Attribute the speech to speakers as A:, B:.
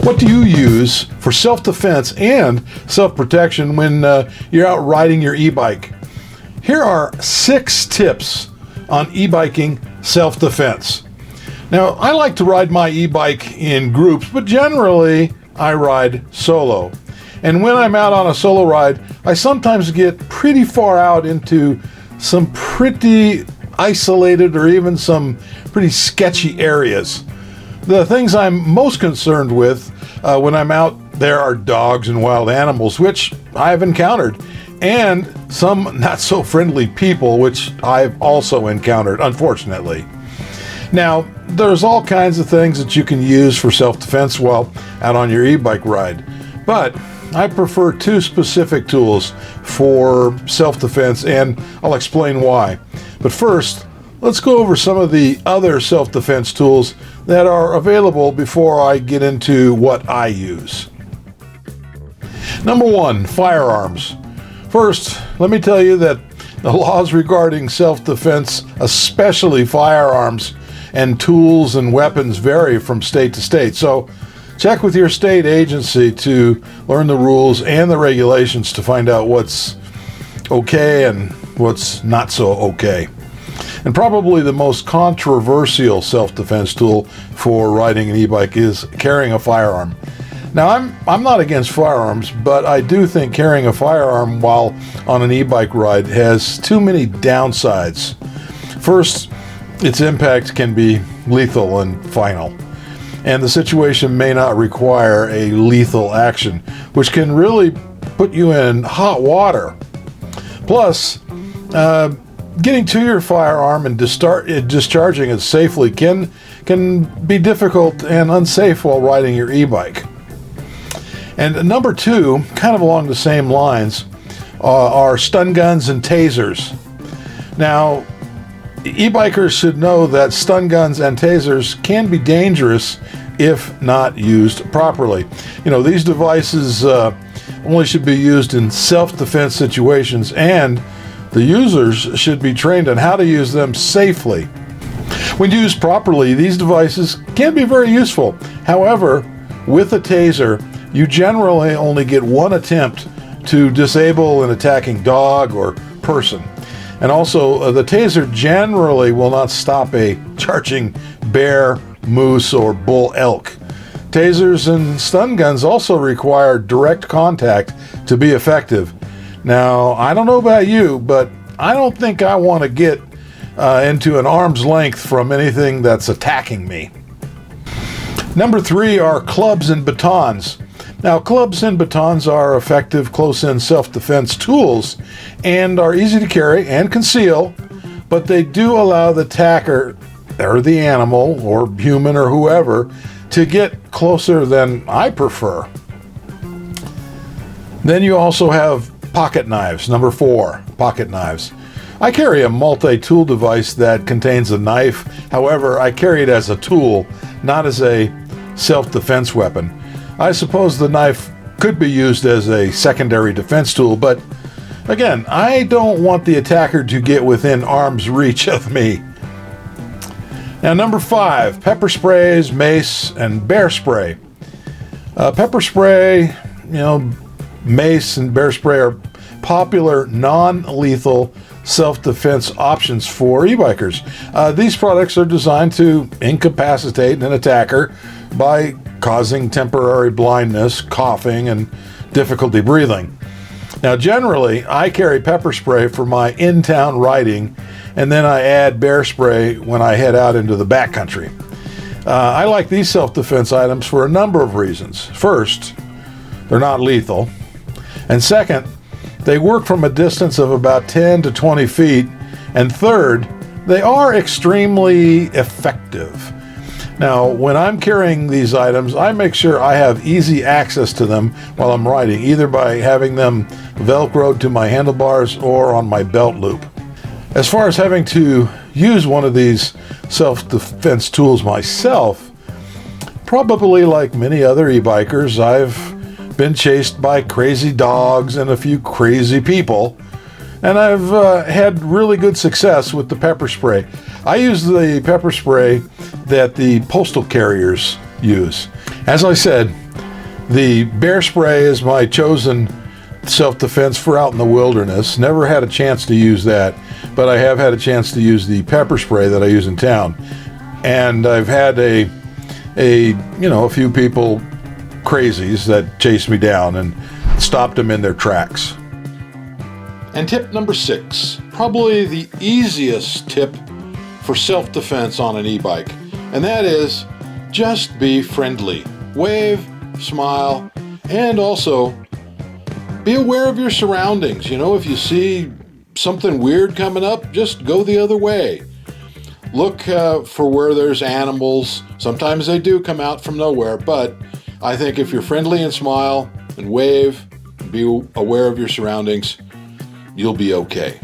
A: What do you use for self-defense and self-protection when you're out riding your e-bike? Here are 6 tips on e-biking self-defense. Now, I like to ride my e-bike in groups, but generally I ride solo. And when I'm out on a solo ride, I sometimes get pretty far out into some pretty isolated or even some pretty sketchy areas. The things I'm most concerned with when I'm out there are dogs and wild animals, which I've encountered, and some not so friendly people, which I've also encountered, unfortunately. Now, there's all kinds of things that you can use for self-defense while out on your e-bike ride, but I prefer 2 specific tools for self-defense, and I'll explain why. But first, let's go over some of the other self-defense tools that are available before I get into what I use. Number 1, firearms. First, let me tell you that the laws regarding self-defense, especially firearms and tools and weapons, vary from state to state. So check with your state agency to learn the rules and the regulations to find out what's okay and what's not so okay. And probably the most controversial self-defense tool for riding an e-bike is carrying a firearm. Now, I'm not against firearms, but I do think carrying a firearm while on an e-bike ride has too many downsides. First, its impact can be lethal and final, and the situation may not require a lethal action, which can really put you in hot water. Plus, getting to your firearm and discharging it safely can be difficult and unsafe while riding your e-bike. And number 2, kind of along the same lines, are stun guns and tasers. Now, e-bikers should know that stun guns and tasers can be dangerous if not used properly. You know, these devices only should be used in self-defense situations, and the users should be trained on how to use them safely. When used properly, these devices can be very useful. However, with a taser, you generally only get one attempt to disable an attacking dog or person. And also, the taser generally will not stop a charging bear, moose, or bull elk. Tasers and stun guns also require direct contact to be effective. Now, I don't know about you, but I don't think I want to get into an arm's length from anything that's attacking me. Number 3 are clubs and batons. Now, clubs and batons are effective close-in self-defense tools and are easy to carry and conceal, but they do allow the attacker, or the animal, or human, or whoever, to get closer than I prefer. Then you also have pocket knives. Number 4, pocket knives. I carry a multi-tool device that contains a knife. However, I carry it as a tool, not as a self-defense weapon. I suppose the knife could be used as a secondary defense tool, but again, I don't want the attacker to get within arm's reach of me. Now, number 5, pepper sprays, mace, and bear spray. Pepper spray, mace and bear spray are popular non-lethal self-defense options for e-bikers. These products are designed to incapacitate an attacker by causing temporary blindness, coughing, and difficulty breathing. Now, generally, I carry pepper spray for my in-town riding, and then I add bear spray when I head out into the backcountry. I like these self-defense items for a number of reasons. First, they're not lethal. And second, they work from a distance of about 10 to 20 feet. And third, they are extremely effective. Now, when I'm carrying these items, I make sure I have easy access to them while I'm riding, either by having them Velcroed to my handlebars or on my belt loop. As far as having to use one of these self-defense tools myself, probably like many other e-bikers, I've been chased by crazy dogs and a few crazy people. And I've had really good success with the pepper spray. I use the pepper spray that the postal carriers use. As I said, the bear spray is my chosen self-defense for out in the wilderness. Never had a chance to use that, but I have had a chance to use the pepper spray that I use in town. And I've had a few people crazies that chased me down and stopped them in their tracks. And tip number 6, probably the easiest tip for self-defense on an e-bike, and that is just be friendly. Wave, smile, and also be aware of your surroundings. You know, if you see something weird coming up, just go the other way. Look for where there's animals. Sometimes they do come out from nowhere, but I think if you're friendly and smile and wave, be aware of your surroundings, you'll be okay.